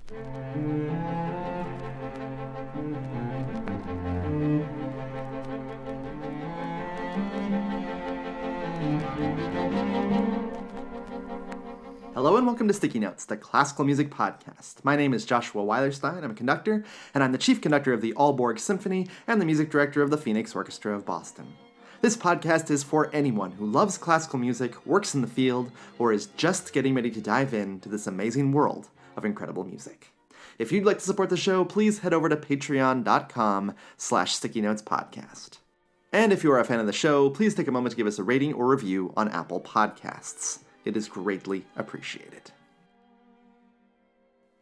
Hello and welcome to Sticky Notes, the classical music podcast. My name is Joshua Weilerstein. I'm a conductor, and I'm the chief conductor of the Aalborg Symphony and the music director of the Phoenix Orchestra of Boston. This podcast is for anyone who loves classical music, works in the field, or is just getting ready to dive into this amazing world of incredible music. If you'd like to support the show, please head over to patreon.com/stickynotespodcast. And if you are a fan of the show, please take a moment to give us a rating or review on Apple Podcasts. It is greatly appreciated.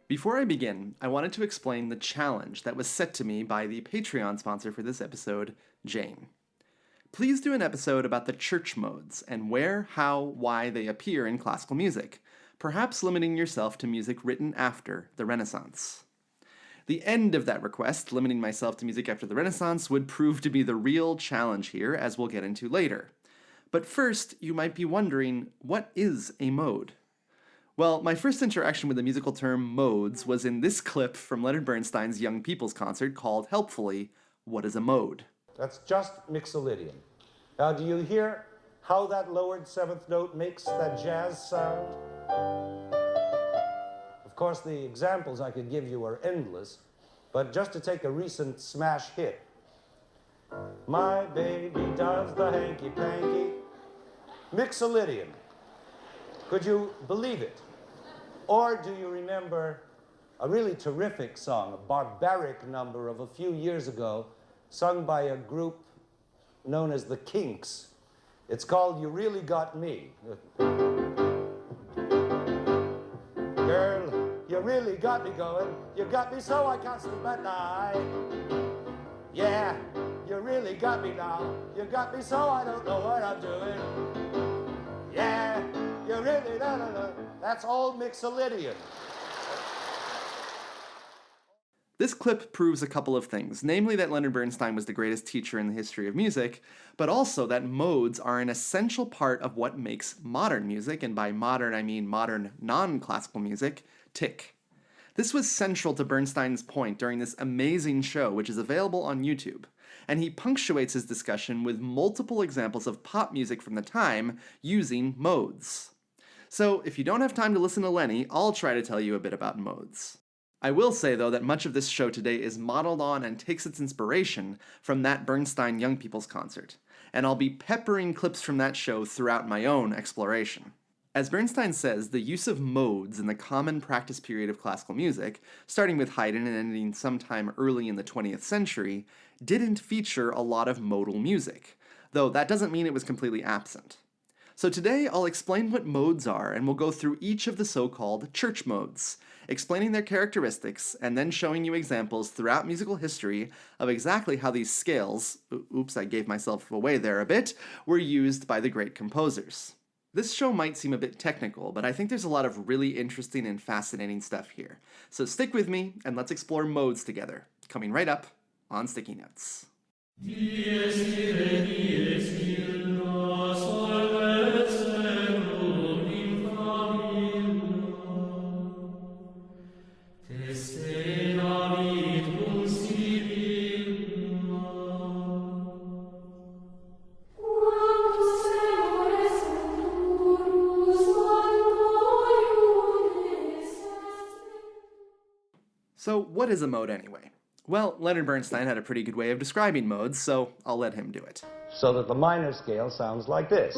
Before I begin, I wanted to explain the challenge that was set to me by the Patreon sponsor for this episode, Jane. Please do an episode about the church modes and where, how, why they appear in classical music, perhaps limiting yourself to music written after the Renaissance. The end of that request, limiting myself to music after the Renaissance, would prove to be the real challenge here, as we'll get into later. But first, you might be wondering, what is a mode? Well, my first interaction with the musical term modes was in this clip from Leonard Bernstein's Young People's Concert called, helpfully, What is a Mode? That's just mixolydian. Now, do you hear how that lowered seventh note makes that jazz sound? Of course, the examples I could give you are endless, but just to take a recent smash hit. My baby does the hanky-panky. Mixolydian. Could you believe it? Or do you remember a really terrific song, a barbaric number of a few years ago, sung by a group known as the Kinks? It's called You Really Got Me. Girl, you really got me going. You got me so I can't sleep at night. Yeah. You really got me now. You got me so I don't know what I'm doing. Yeah, you really don't. That's all mixolydian. This clip proves a couple of things, namely that Leonard Bernstein was the greatest teacher in the history of music, but also that modes are an essential part of what makes modern music, and by modern I mean modern non-classical music, tick. This was central to Bernstein's point during this amazing show, which is available on YouTube. And he punctuates his discussion with multiple examples of pop music from the time using modes. So if you don't have time to listen to Lenny, I'll try to tell you a bit about modes. I will say, though, that much of this show today is modeled on and takes its inspiration from that Bernstein Young People's Concert, and I'll be peppering clips from that show throughout my own exploration. As Bernstein says, the use of modes in the common practice period of classical music, starting with Haydn and ending sometime early in the 20th century, didn't feature a lot of modal music, though that doesn't mean it was completely absent. So today I'll explain what modes are, and we'll go through each of the so-called church modes, explaining their characteristics, and then showing you examples throughout musical history of exactly how these scales, oops, I gave myself away there a bit, were used by the great composers. This show might seem a bit technical, but I think there's a lot of really interesting and fascinating stuff here. So stick with me, and let's explore modes together, coming right up on Sticky Notes. So what is a mode anyway? Well, Leonard Bernstein had a pretty good way of describing modes, so I'll let him do it. So that the minor scale sounds like this.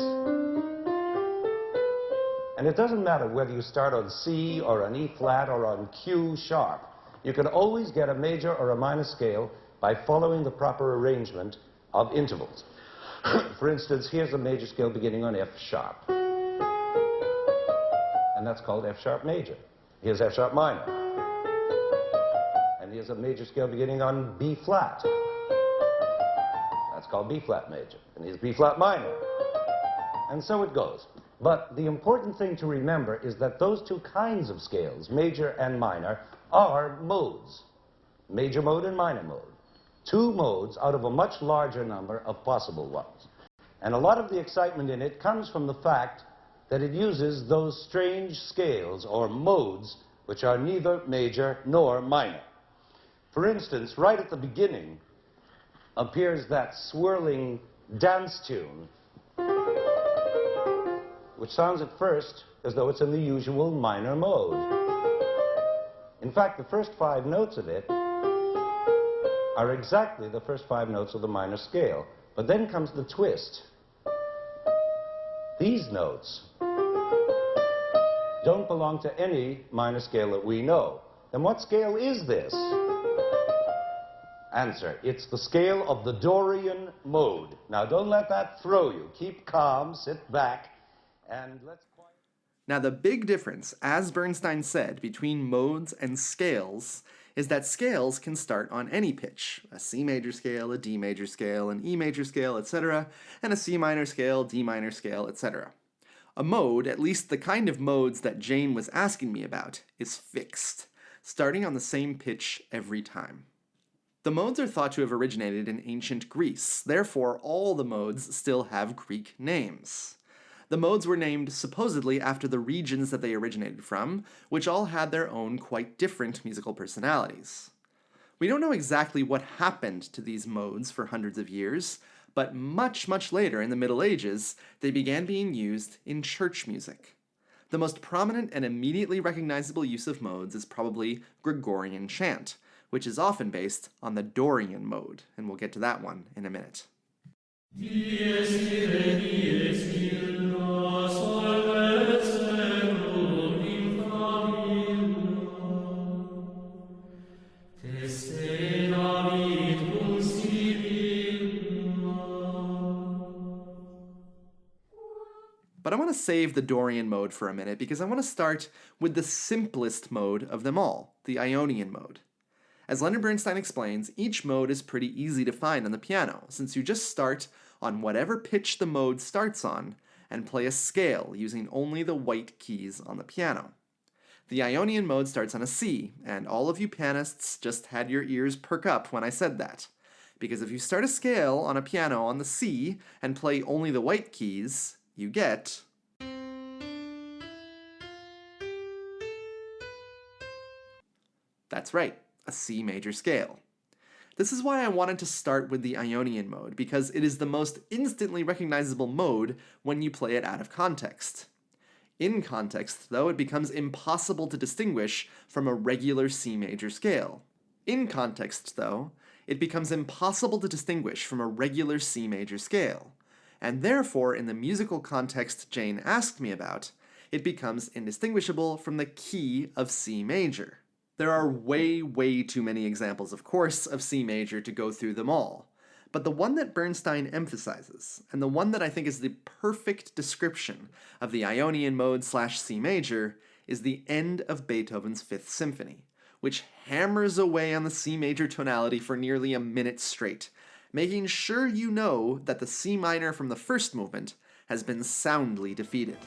And it doesn't matter whether you start on C or on E flat or on Q sharp. You can always get a major or a minor scale by following the proper arrangement of intervals. For instance, here's a major scale beginning on F sharp. And that's called F sharp major. Here's F sharp minor. And here's a major scale beginning on B flat. That's called B flat major. And here's B flat minor. And so it goes. But the important thing to remember is that those two kinds of scales, major and minor, are modes. Major mode and minor mode. Two modes out of a much larger number of possible ones. And a lot of the excitement in it comes from the fact that it uses those strange scales or modes which are neither major nor minor. For instance, right at the beginning appears that swirling dance tune, which sounds at first as though it's in the usual minor mode. In fact, the first 5 notes of it are exactly the first 5 notes of the minor scale. But then comes the twist. These notes don't belong to any minor scale that we know. Then what scale is this? Answer, it's the scale of the Dorian mode. Now, don't let that throw you. Keep calm, sit back, and let's... Now, the big difference, as Bernstein said, between modes and scales is that scales can start on any pitch, a C major scale, a D major scale, an E major scale, etc., and a C minor scale, D minor scale, etc. A mode, at least the kind of modes that Jane was asking me about, is fixed, starting on the same pitch every time. The modes are thought to have originated in ancient Greece, therefore all the modes still have Greek names. The modes were named supposedly after the regions that they originated from, which all had their own quite different musical personalities. We don't know exactly what happened to these modes for hundreds of years, but much, much later in the Middle Ages, they began being used in church music. The most prominent and immediately recognizable use of modes is probably Gregorian chant, which is often based on the Dorian mode, and we'll get to that one in a minute. But I want to save the Dorian mode for a minute because I want to start with the simplest mode of them all, the Ionian mode. As Leonard Bernstein explains, each mode is pretty easy to find on the piano, since you just start on whatever pitch the mode starts on and play a scale using only the white keys on the piano. The Ionian mode starts on a C, and all of you pianists just had your ears perk up when I said that. Because if you start a scale on a piano on the C and play only the white keys, you get... That's right, a C major scale. This is why I wanted to start with the Ionian mode, because it is the most instantly recognizable mode when you play it out of context. In context, though, it becomes impossible to distinguish from a regular C major scale. In context, though, it becomes impossible to distinguish from a regular C major scale. And therefore, in the musical context Jane asked me about, it becomes indistinguishable from the key of C major. There are way too many examples, of course, of C major to go through them all. But the one that Bernstein emphasizes, and the one that I think is the perfect description of the Ionian mode / C major, is the end of Beethoven's Fifth Symphony, which hammers away on the C major tonality for nearly a minute straight, making sure you know that the C minor from the first movement has been soundly defeated.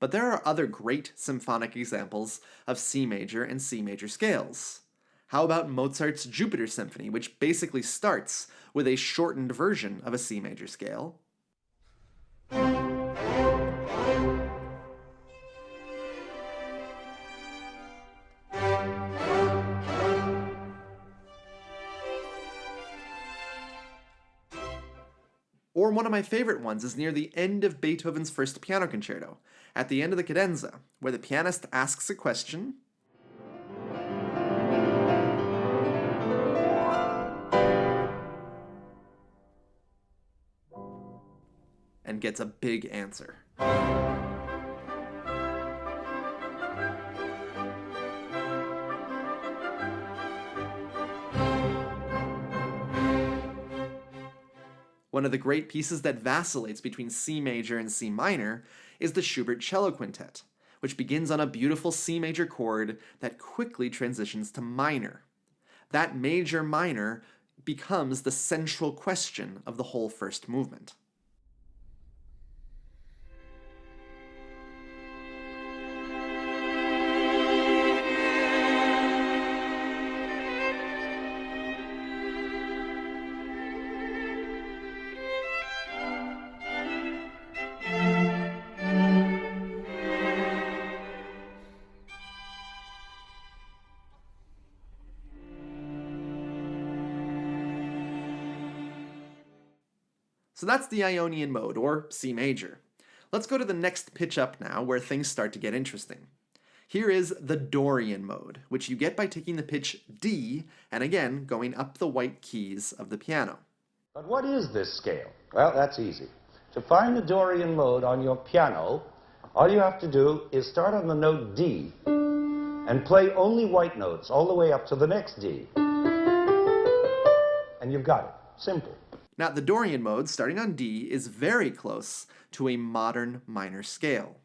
But there are other great symphonic examples of C major and C major scales. How about Mozart's Jupiter Symphony, which basically starts with a shortened version of a C major scale? Or one of my favorite ones is near the end of Beethoven's First Piano Concerto, at the end of the cadenza, where the pianist asks a question, and gets a big answer. One of the great pieces that vacillates between C major and C minor is the Schubert Cello Quintet, which begins on a beautiful C major chord that quickly transitions to minor. That major minor becomes the central question of the whole first movement. So that's the Ionian mode, or C major. Let's go to the next pitch up now, where things start to get interesting. Here is the Dorian mode, which you get by taking the pitch D and again going up the white keys of the piano. But what is this scale? Well, that's easy. To find the Dorian mode on your piano, all you have to do is start on the note D and play only white notes all the way up to the next D. And you've got it. Simple. Now, the Dorian mode, starting on D, is very close to a modern minor scale.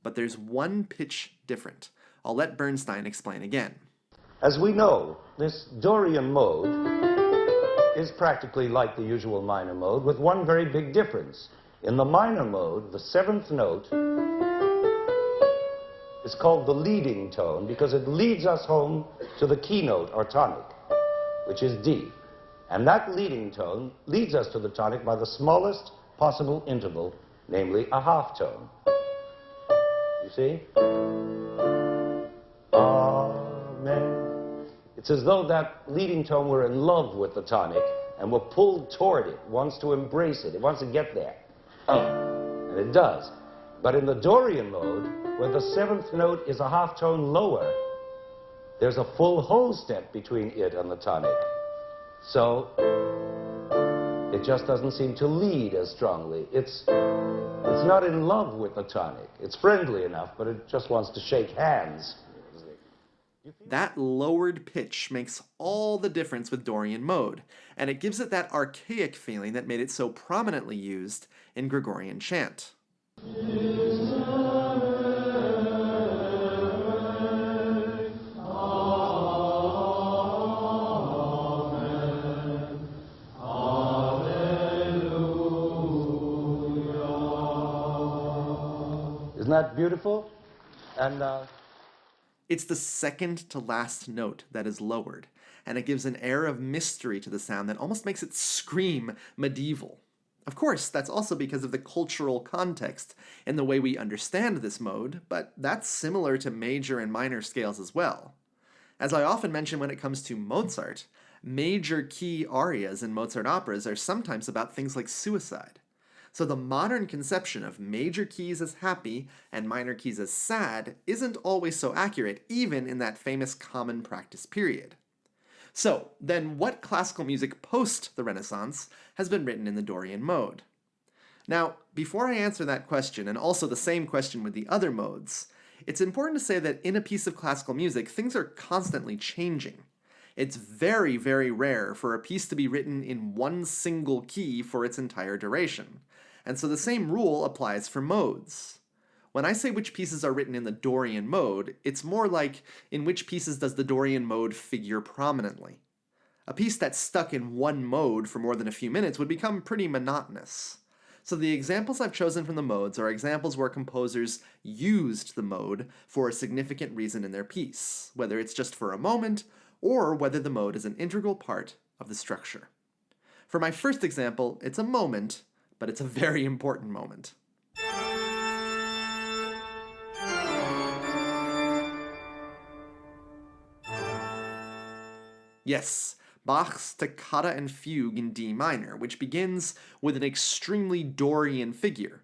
But there's one pitch different. I'll let Bernstein explain again. As we know, this Dorian mode is practically like the usual minor mode, with one very big difference. In the minor mode, the seventh note is called the leading tone because it leads us home to the keynote or tonic, which is D. And that leading tone leads us to the tonic by the smallest possible interval, namely a half tone. You see? Amen. It's as though that leading tone were in love with the tonic and were pulled toward it, wants to embrace it, it wants to get there. And it does. But in the Dorian mode, where the seventh note is a half tone lower, there's a full whole step between it and the tonic. So it just doesn't seem to lead as strongly. It's not in love with the tonic. It's friendly enough, but it just wants to shake hands. That lowered pitch makes all the difference with Dorian mode, and it gives it that archaic feeling that made it so prominently used in Gregorian chant. Isn't that beautiful? And It's the second to last note that is lowered, and it gives an air of mystery to the sound that almost makes it scream medieval. Of course, that's also because of the cultural context and the way we understand this mode, but that's similar to major and minor scales as well. As I often mention when it comes to Mozart, major key arias in Mozart operas are sometimes about things like suicide. So the modern conception of major keys as happy and minor keys as sad isn't always so accurate, even in that famous common practice period. So, then what classical music post the Renaissance has been written in the Dorian mode? Now, before I answer that question, and also the same question with the other modes, it's important to say that in a piece of classical music, things are constantly changing. It's very, very rare for a piece to be written in one single key for its entire duration. And so the same rule applies for modes. When I say which pieces are written in the Dorian mode, it's more like in which pieces does the Dorian mode figure prominently. A piece that's stuck in one mode for more than a few minutes would become pretty monotonous. So the examples I've chosen from the modes are examples where composers used the mode for a significant reason in their piece, whether it's just for a moment or whether the mode is an integral part of the structure. For my first example, it's a moment, but it's a very important moment. Yes, Bach's Toccata and Fugue in D minor, which begins with an extremely Dorian figure.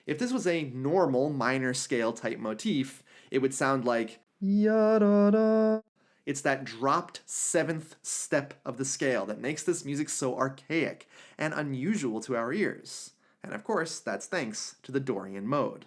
If this was a normal minor scale type motif, it would sound like ya-da-da. It's that dropped seventh step of the scale that makes this music so archaic and unusual to our ears. And of course, that's thanks to the Dorian mode.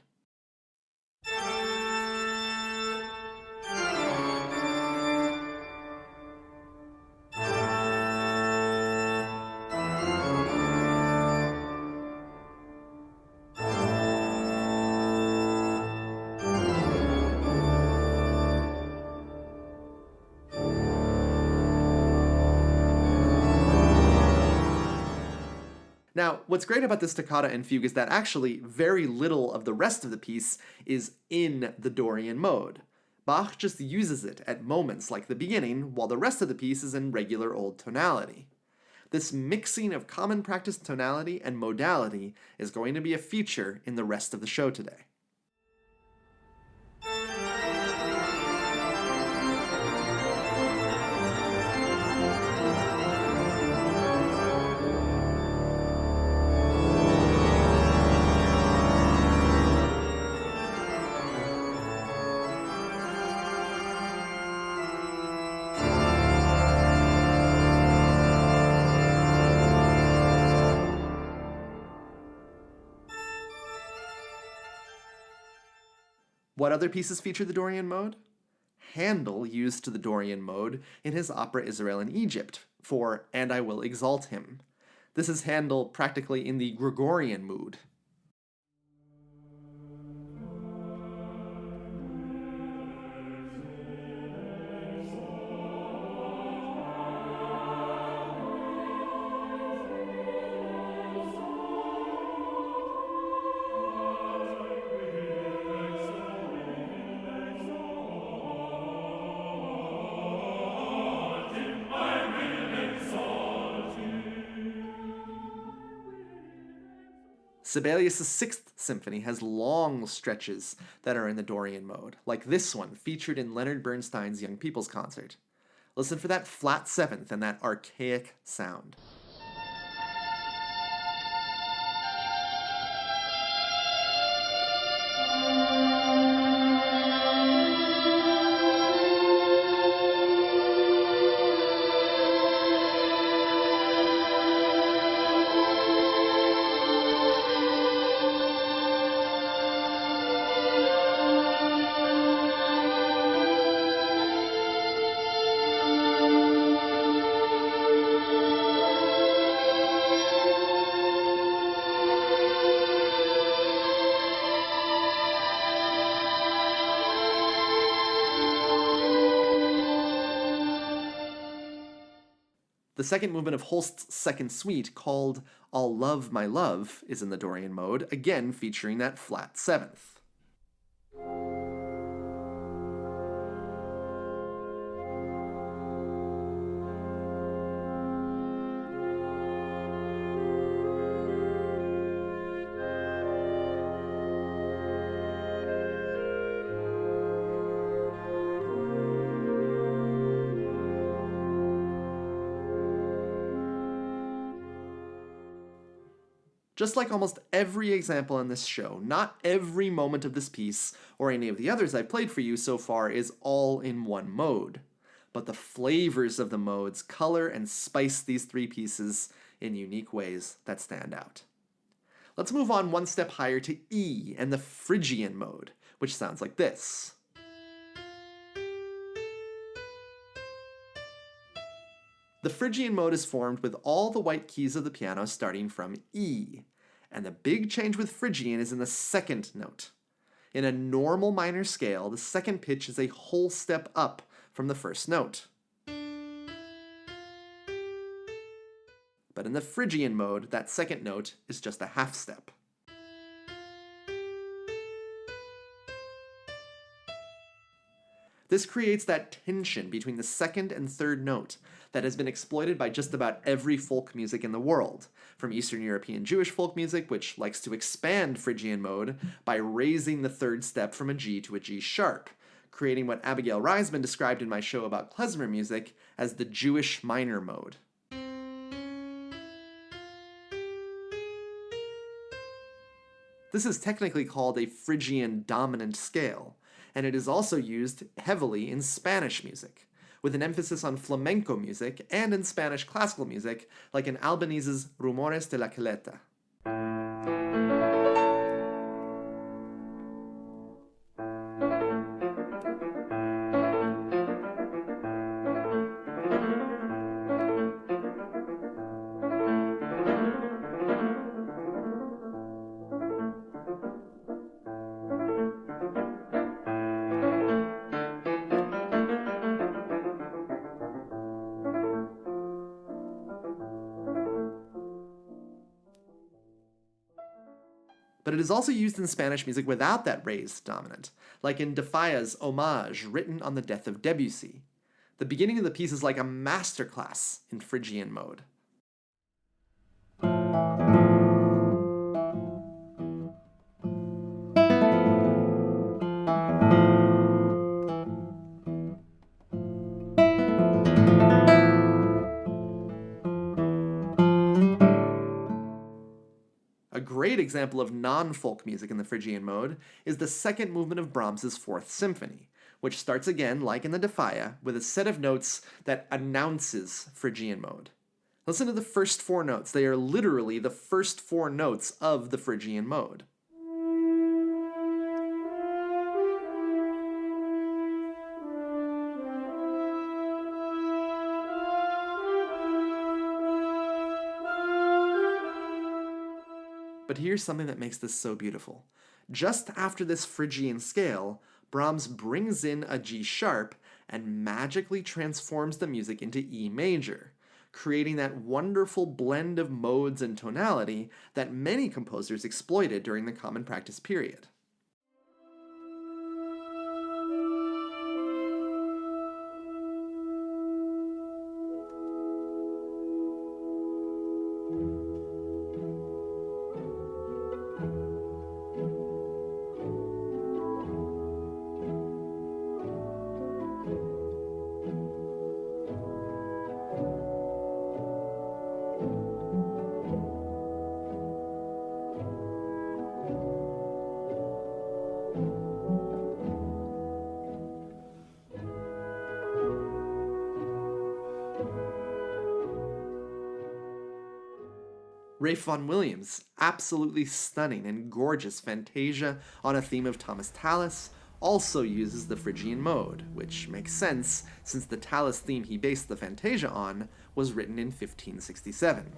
Now, what's great about this toccata and fugue is that actually very little of the rest of the piece is in the Dorian mode. Bach just uses it at moments like the beginning, while the rest of the piece is in regular old tonality. This mixing of common practice tonality and modality is going to be a feature in the rest of the show today. What other pieces feature the Dorian mode? Handel used the Dorian mode in his opera Israel in Egypt for And I Will Exalt Him. This is Handel practically in the Gregorian mood. Sibelius' Sixth Symphony has long stretches that are in the Dorian mode, like this one featured in Leonard Bernstein's Young People's Concert. Listen for that flat seventh and that archaic sound. The second movement of Holst's second suite, called All Love My Love, is in the Dorian mode, again featuring that flat seventh. Just like almost every example in this show, not every moment of this piece, or any of the others I've played for you so far, is all in one mode. But the flavors of the modes color and spice these three pieces in unique ways that stand out. Let's move on one step higher to E and the Phrygian mode, which sounds like this. The Phrygian mode is formed with all the white keys of the piano starting from E, and the big change with Phrygian is in the second note. In a normal minor scale, the second pitch is a whole step up from the first note. But in the Phrygian mode, that second note is just a half step. This creates that tension between the second and third note that has been exploited by just about every folk music in the world, from Eastern European Jewish folk music, which likes to expand Phrygian mode by raising the third step from a G to a G sharp, creating what Abigail Reisman described in my show about klezmer music as the Jewish minor mode. This is technically called a Phrygian dominant scale, and it is also used heavily in Spanish music, with an emphasis on flamenco music and in Spanish classical music, like in Albanese's Rumores de la Caleta. But it is also used in Spanish music without that raised dominant, like in De Falla's Homage, written on the death of Debussy. The beginning of the piece is like a masterclass in Phrygian mode. A great example of non-folk music in the Phrygian mode is the second movement of Brahms's Fourth Symphony, which starts again, like in the De Falla, with a set of notes that announces Phrygian mode. Listen to the first four notes. They are literally the first four notes of the Phrygian mode. But here's something that makes this so beautiful. Just after this Phrygian scale, Brahms brings in a G sharp and magically transforms the music into E major, creating that wonderful blend of modes and tonality that many composers exploited during the Common Practice period. Ralph Vaughan Williams' absolutely stunning and gorgeous Fantasia on a theme of Thomas Tallis also uses the Phrygian mode, which makes sense since the Tallis theme he based the Fantasia on was written in 1567.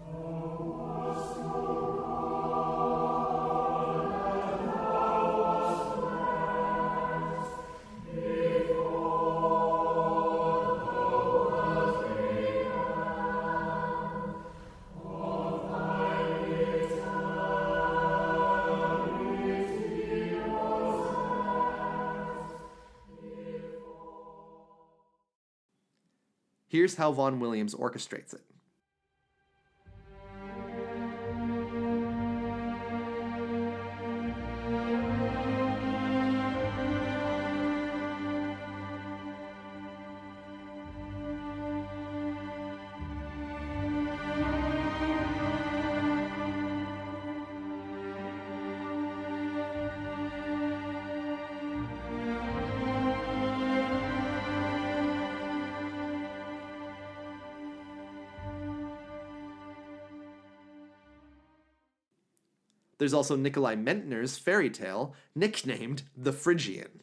Here's how Vaughan Williams orchestrates it. There's also Nikolai Mentner's fairy tale, nicknamed The Phrygian.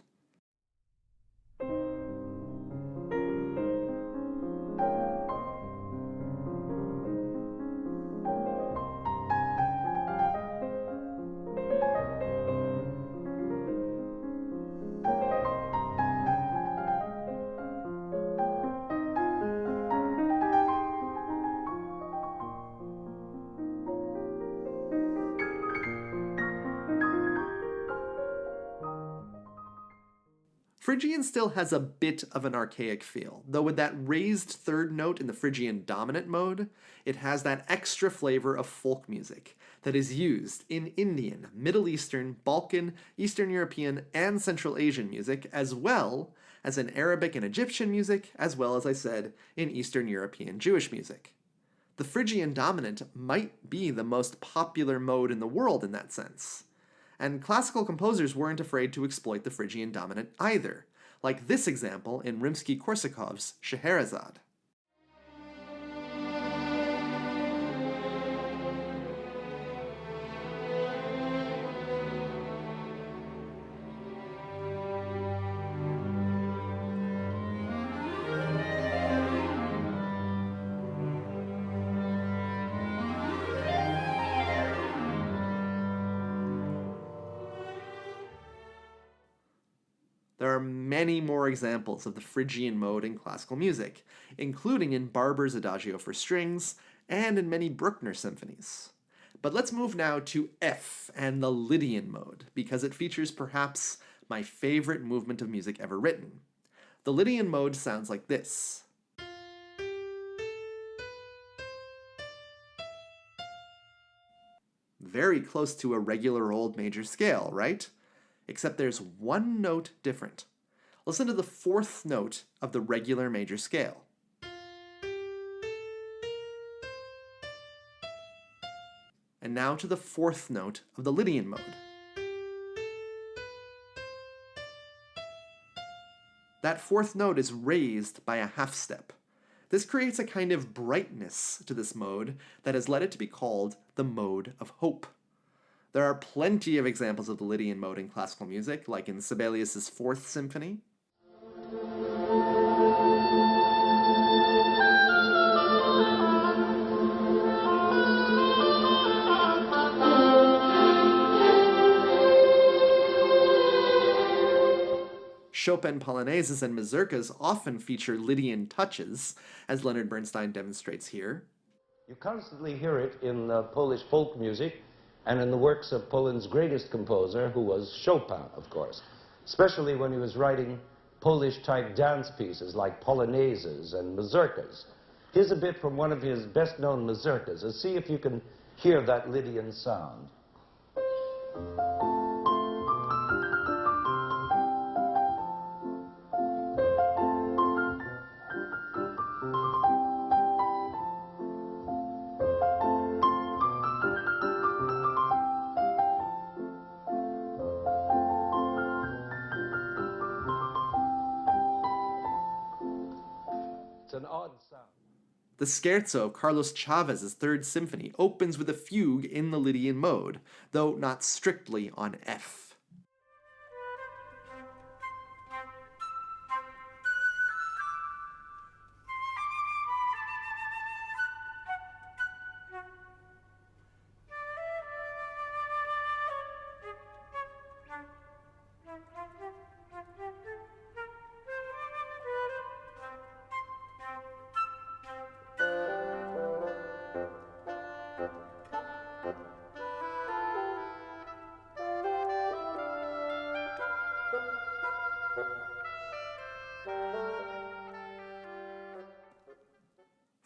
Phrygian still has a bit of an archaic feel, though with that raised third note in the Phrygian dominant mode, it has that extra flavor of folk music that is used in Indian, Middle Eastern, Balkan, Eastern European, and Central Asian music, as well as in Arabic and Egyptian music, as well as I said, in Eastern European Jewish music. The Phrygian dominant might be the most popular mode in the world in that sense. And classical composers weren't afraid to exploit the Phrygian dominant either, like this example in Rimsky-Korsakov's Scheherazade. There are many more examples of the Phrygian mode in classical music, including in Barber's Adagio for strings and in many Bruckner symphonies. But let's move now to F and the Lydian mode, because it features perhaps my favorite movement of music ever written. The Lydian mode sounds like this. Very close to a regular old major scale, right? Except there's one note different. Listen to the fourth note of the regular major scale. And now to the fourth note of the Lydian mode. That fourth note is raised by a half step. This creates a kind of brightness to this mode that has led it to be called the mode of hope. There are plenty of examples of the Lydian mode in classical music, like in Sibelius's Fourth Symphony. Chopin polonaises and mazurkas often feature Lydian touches, as Leonard Bernstein demonstrates here. You constantly hear it in Polish folk music and in the works of Poland's greatest composer, who was Chopin, of course, especially when he was writing Polish-type dance pieces like polonaises and mazurkas. Here's a bit from one of his best-known mazurkas, and see if you can hear that Lydian sound. It's an odd sound. The scherzo of Carlos Chavez's Third Symphony opens with a fugue in the Lydian mode, though not strictly on F.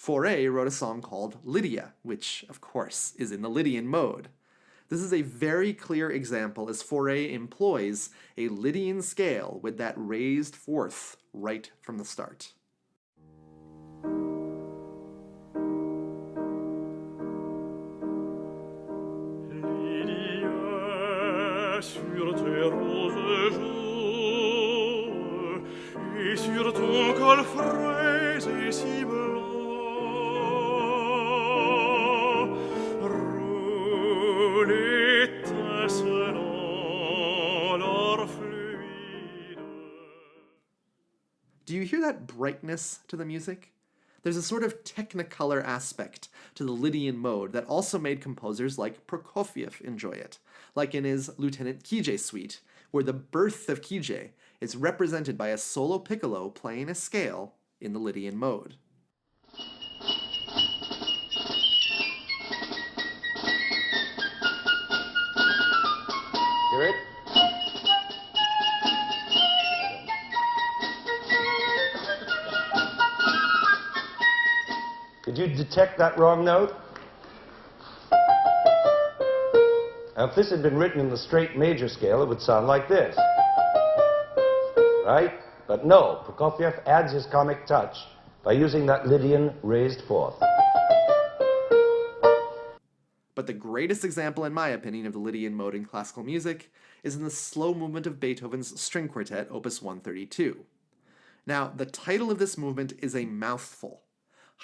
Fauré wrote a song called Lydia, which, of course, is in the Lydian mode. This is a very clear example as Fauré employs a Lydian scale with that raised fourth right from the start. Lydia, sur tes roses joues, et sur ton col frais et si blanc, roule étincelant l'or fluide. Do you hear that brightness to the music? There's a sort of technicolor aspect to the Lydian mode that also made composers like Prokofiev enjoy it, like in his Lieutenant Kije suite, where the birth of Kije is represented by a solo piccolo playing a scale in the Lydian mode. Hear it? Could you detect that wrong note? Now, if this had been written in the straight major scale, it would sound like this. Right? But no, Prokofiev adds his comic touch by using that Lydian raised fourth. But the greatest example, in my opinion, of the Lydian mode in classical music is in the slow movement of Beethoven's String Quartet, Opus 132. Now, the title of this movement is a mouthful.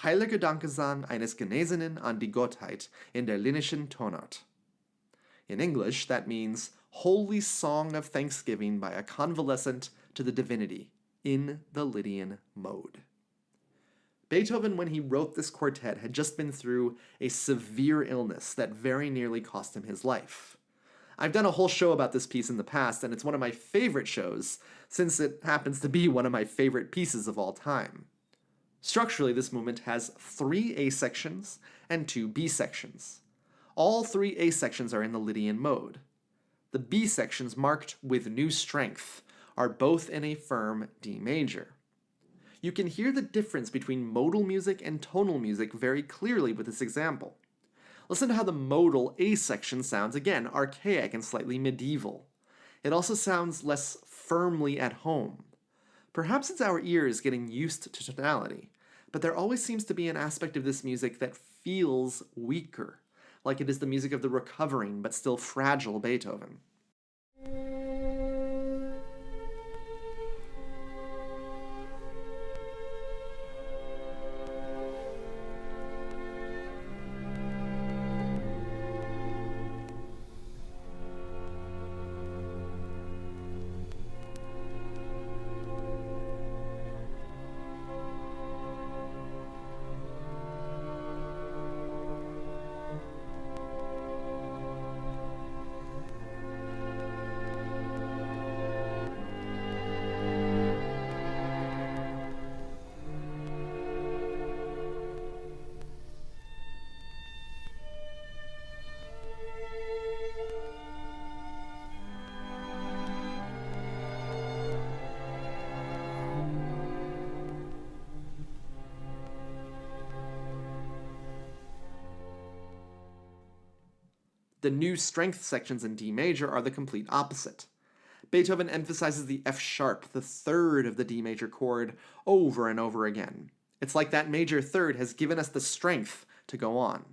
Heiliger Dankgesang eines Genesenen an die Gottheit in der Linnischen Tonart. In English, that means Holy Song of Thanksgiving by a Convalescent to the Divinity in the Lydian mode. Beethoven, when he wrote this quartet, had just been through a severe illness that very nearly cost him his life. I've done a whole show about this piece in the past, and it's one of my favorite shows, since it happens to be one of my favorite pieces of all time. Structurally, this movement has 3 A sections and 2 B sections. All three A sections are in the Lydian mode. The B sections, marked with new strength, are both in a firm D major. You can hear the difference between modal music and tonal music very clearly with this example. Listen to how the modal A section sounds again, archaic and slightly medieval. It also sounds less firmly at home. Perhaps it's our ears getting used to tonality, but there always seems to be an aspect of this music that feels weaker, like it is the music of the recovering but still fragile Beethoven. The new strength sections in D major are the complete opposite. Beethoven emphasizes the F sharp, the third of the D major chord, over and over again. It's like that major third has given us the strength to go on.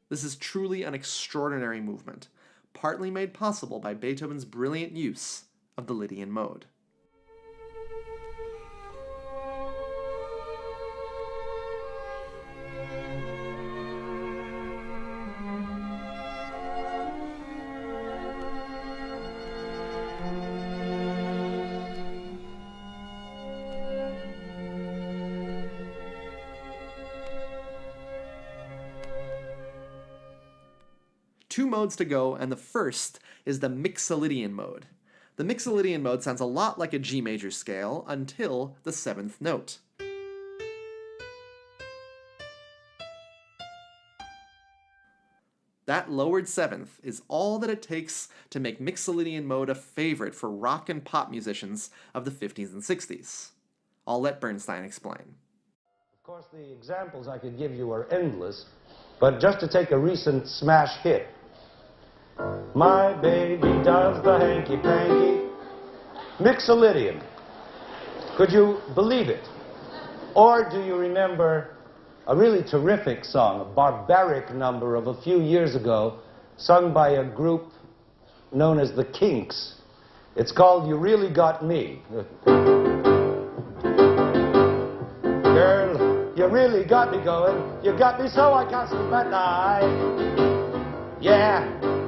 This is truly an extraordinary movement, partly made possible by Beethoven's brilliant use of the Lydian mode. Two modes to go, and the first is the Mixolydian mode. The Mixolydian mode sounds a lot like a G major scale until the 7th note. That lowered 7th is all that it takes to make Mixolydian mode a favorite for rock and pop musicians of the 50s and 60s. I'll let Bernstein explain. Of course, the examples I could give you are endless, but just to take a recent smash hit. My baby does the hanky-panky. Mixolydian. Could you believe it? Or do you remember a really terrific song, a barbaric number of a few years ago, sung by a group known as the Kinks? It's called You Really Got Me. Girl, you really got me going. You got me so I can't sleep at night. Yeah.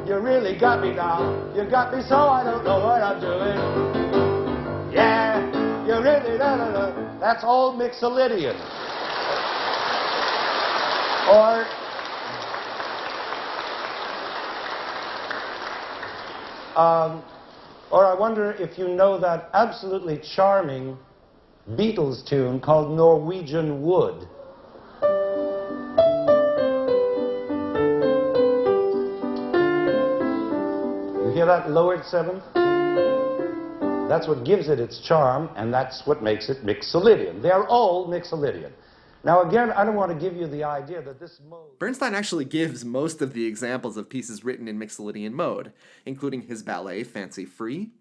You really got me now. You got me so I don't know what I'm doing. Yeah, you really da-da-da. That's all Mixolydian. Or I wonder if you know that absolutely charming Beatles tune called Norwegian Wood. Hear that lowered 7th? That's what gives it its charm, and that's what makes it Mixolydian. They're all Mixolydian. Now again, I don't want to give you the idea that this mode... Bernstein actually gives most of the examples of pieces written in Mixolydian mode, including his ballet Fancy Free,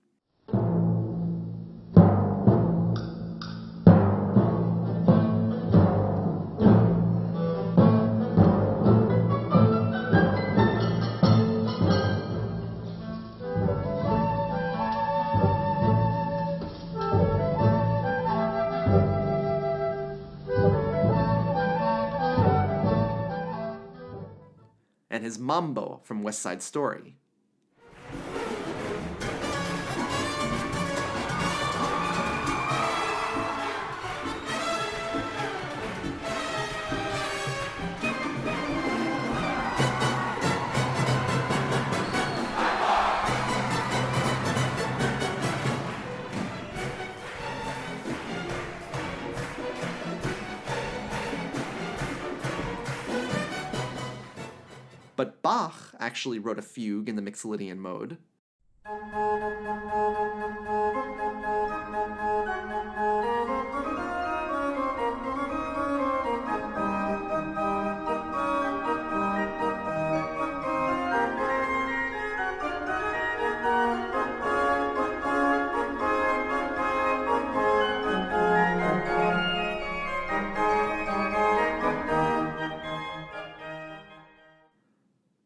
and his Mambo from West Side Story. But Bach actually wrote a fugue in the Mixolydian mode.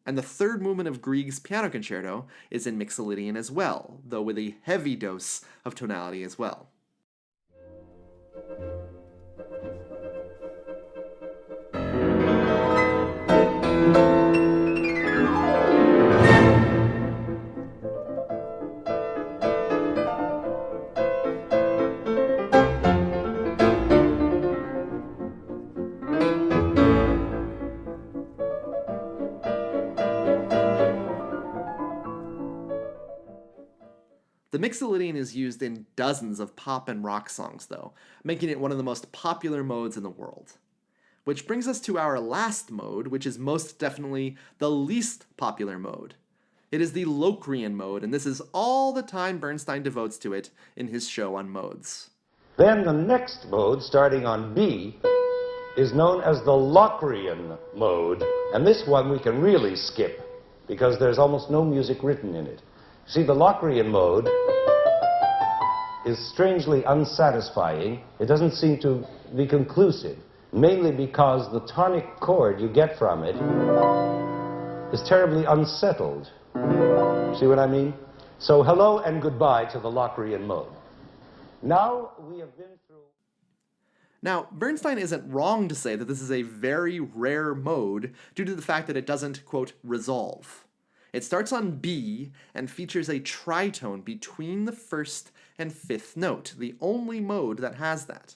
And the third movement of Grieg's piano concerto is in Mixolydian as well, though with a heavy dose of tonality as well. The Mixolydian is used in dozens of pop and rock songs, though, making it one of the most popular modes in the world. Which brings us to our last mode, which is most definitely the least popular mode. It is the Locrian mode, and this is all the time Bernstein devotes to it in his show on modes. Then the next mode, starting on B, is known as the Locrian mode. And this one we can really skip, because there's almost no music written in it. See, the Locrian mode is strangely unsatisfying. It doesn't seem to be conclusive, mainly because the tonic chord you get from it is terribly unsettled. See what I mean? So hello and goodbye to the Locrian mode. Now we have been through... Now, Bernstein isn't wrong to say that this is a very rare mode due to the fact that it doesn't, quote, resolve. It starts on B and features a tritone between the first and fifth note, the only mode that has that.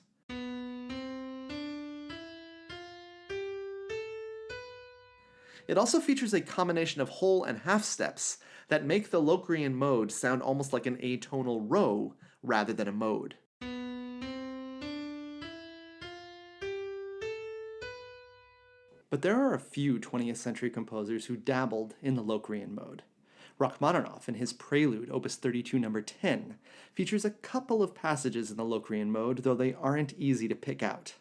It also features a combination of whole and half steps that make the Locrian mode sound almost like an atonal row rather than a mode. But there are a few 20th century composers who dabbled in the Locrian mode. Rachmaninoff, in his Prelude, Opus 32, number 10, features a couple of passages in the Locrian mode, though they aren't easy to pick out.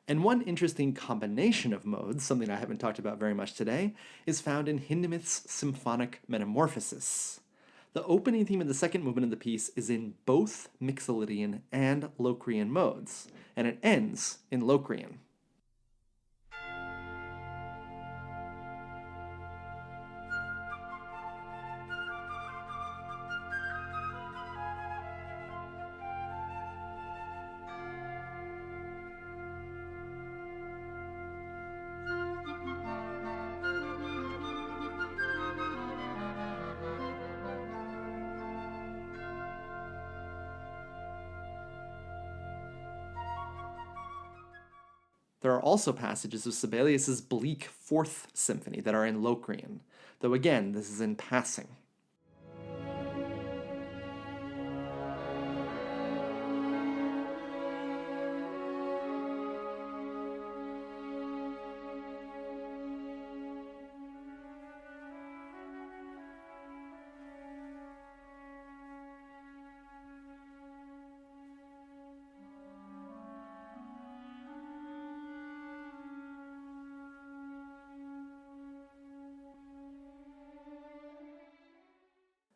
And one interesting combination of modes, something I haven't talked about very much today, is found in Hindemith's Symphonic Metamorphosis. The opening theme of the second movement of the piece is in both Mixolydian and Locrian modes, and it ends in Locrian. There are also passages of Sibelius's bleak Fourth Symphony that are in Locrian, though again, this is in passing.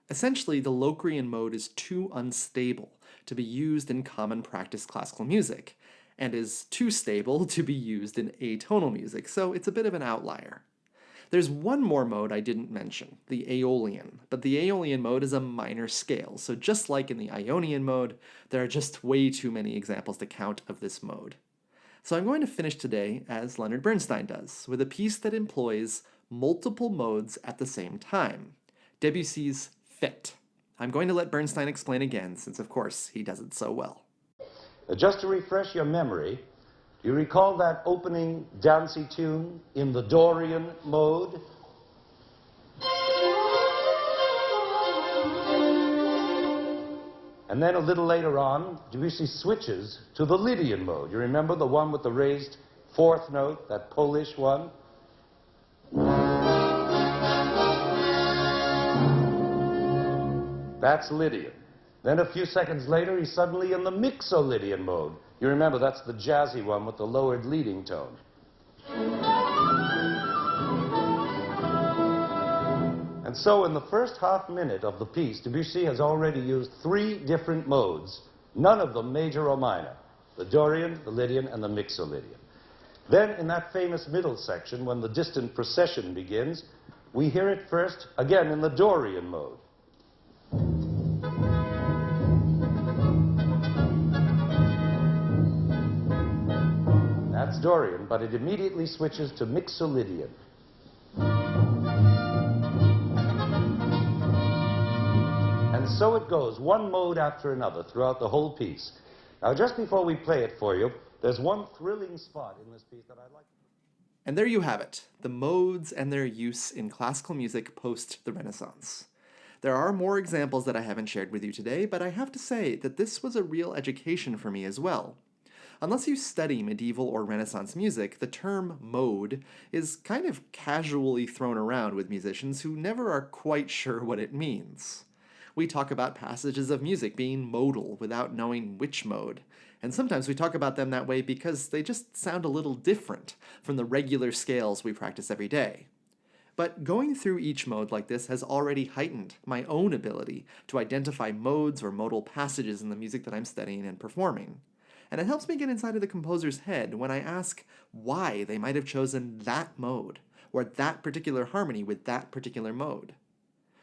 Essentially, the Locrian mode is too unstable to be used in common practice classical music, and is too stable to be used in atonal music, so it's a bit of an outlier. There's one more mode I didn't mention, the Aeolian, but the Aeolian mode is a minor scale, so just like in the Ionian mode, there are just way too many examples to count of this mode. So I'm going to finish today as Leonard Bernstein does, with a piece that employs multiple modes at the same time, Debussy's Fete. I'm going to let Bernstein explain again, since of course he does it so well. Just to refresh your memory, do you recall that opening dancey tune in the Dorian mode? And then a little later on, Debussy switches to the Lydian mode. You remember the one with the raised fourth note, that Polish one? That's Lydian. Then a few seconds later, he's suddenly in the Mixolydian mode. You remember, that's the jazzy one with the lowered leading tone. And so in the first half minute of the piece, Debussy has already used 3 different modes, none of them major or minor: the Dorian, the Lydian, and the Mixolydian. Then in that famous middle section, when the distant procession begins, we hear it first, again in the Dorian mode. That's Dorian, but it immediately switches to Mixolydian. And so it goes, one mode after another throughout the whole piece. Now, just before we play it for you, there's one thrilling spot in this piece that I'd like to... And there you have it, the modes and their use in classical music post the Renaissance. There are more examples that I haven't shared with you today, but I have to say that this was a real education for me as well. Unless you study medieval or Renaissance music, the term mode is kind of casually thrown around with musicians who never are quite sure what it means. We talk about passages of music being modal without knowing which mode, and sometimes we talk about them that way because they just sound a little different from the regular scales we practice every day. But going through each mode like this has already heightened my own ability to identify modes or modal passages in the music that I'm studying and performing. And it helps me get inside of the composer's head when I ask why they might have chosen that mode, or that particular harmony with that particular mode.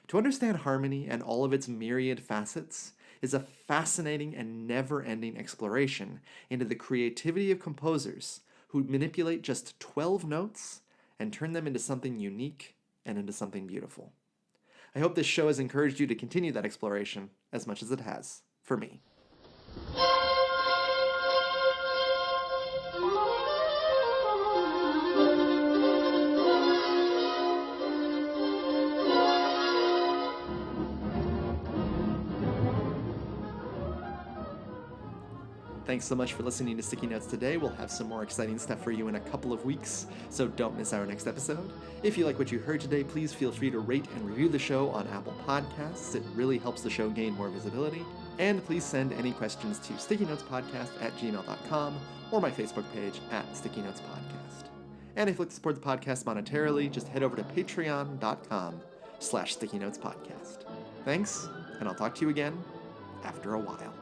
To understand harmony and all of its myriad facets is a fascinating and never-ending exploration into the creativity of composers who manipulate just 12 notes and turn them into something unique and into something beautiful. I hope this show has encouraged you to continue that exploration as much as it has for me. Thanks so much for listening to Sticky Notes today. We'll have some more exciting stuff for you in a couple of weeks, so don't miss our next episode. If you like what you heard today, please feel free to rate and review the show on Apple Podcasts. It really helps the show gain more visibility. And please send any questions to stickynotespodcast@gmail.com or my Facebook page @Sticky Notes Podcast. And if you'd like to support the podcast monetarily, just head over to patreon.com/Sticky Notes Podcast. Thanks, and I'll talk to you again after a while.